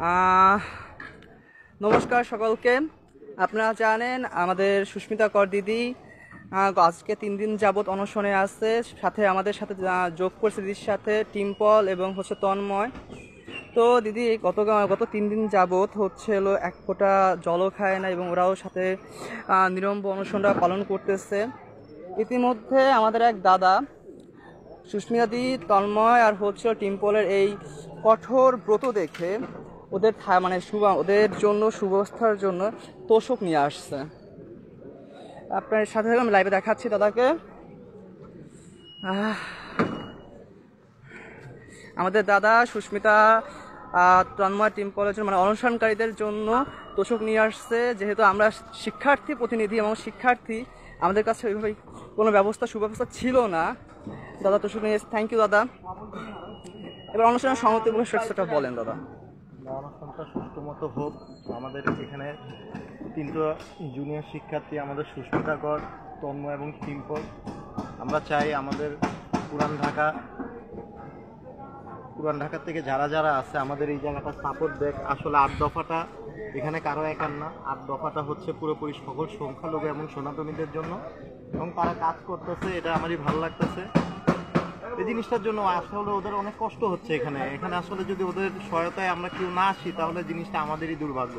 আহ, নমস্কার সকলকে। আপনারা জানেন আমাদের সুস্মিতা কর দিদি আজকে 3 দিন যাবৎ অনশনে আছে। সাথে আমাদের সাথে যোগ করছে দিদির সাথে টিম্পল এবং তন্ময়। তো দিদি গত 3 দিন যাবৎ হলো এক ফোঁটা জলও খায় না এবং ওরাও সাথে নিরম্ব অনশনটা পালন করতেছে। ইতিমধ্যে আমাদের এক দাদা সুস্মিতাদি, তন্ময় আর টিম্পলের এই কঠোর ব্রত দেখে ওদের ওদের জন্য সুব্যবস্থার জন্য তোষক নিয়ে আসছে। আপনার সাথে আমি লাইভে দেখাচ্ছি দাদাকে। আমাদের দাদা সুস্মিতা তন্ময় টিম্পলের জন্য অনশনকারীদের জন্য তোষক নিয়ে আসছে। যেহেতু আমরা শিক্ষার্থী প্রতিনিধি এবং শিক্ষার্থী, আমাদের কাছে ওইভাবে কোনো সুব্যবস্থা ছিল না। দাদা তোষক নিয়ে এসে থ্যাংক ইউ দাদা। এবার অনুষ্ঠানের সমাপ্তিমূলক সেটা বলেন দাদা। অনুষ্ঠানটা সুষ্ঠু মতো হোক। আমাদের এখানে 3টা জুনিয়র শিক্ষার্থী, আমাদের সুস্মিতা কর, তন্ময় এবং টিম্পল, আমরা চাই আমাদের পুরান ঢাকা থেকে যারা আছে আমাদের এই জায়গাটা সাপোর্ট দেখ। আসলে 8 দফাটা এখানে কারো একার না, 8 দফাটা হচ্ছে পুরোপুরি সকল সংখ্যালঘু এবং সনাতনীদের জন্য, এবং তারা কাজ করতেছে, এটা আমারই ভালো লাগতেছে। এই জিনিসটার জন্য আসলে ওদের অনেক কষ্ট হচ্ছে এখানে আসলে যদি ওদের সহায়তায় আমরা কেউ না আসি তাহলে জিনিসটা আমাদেরই দুর্ভাগ্য।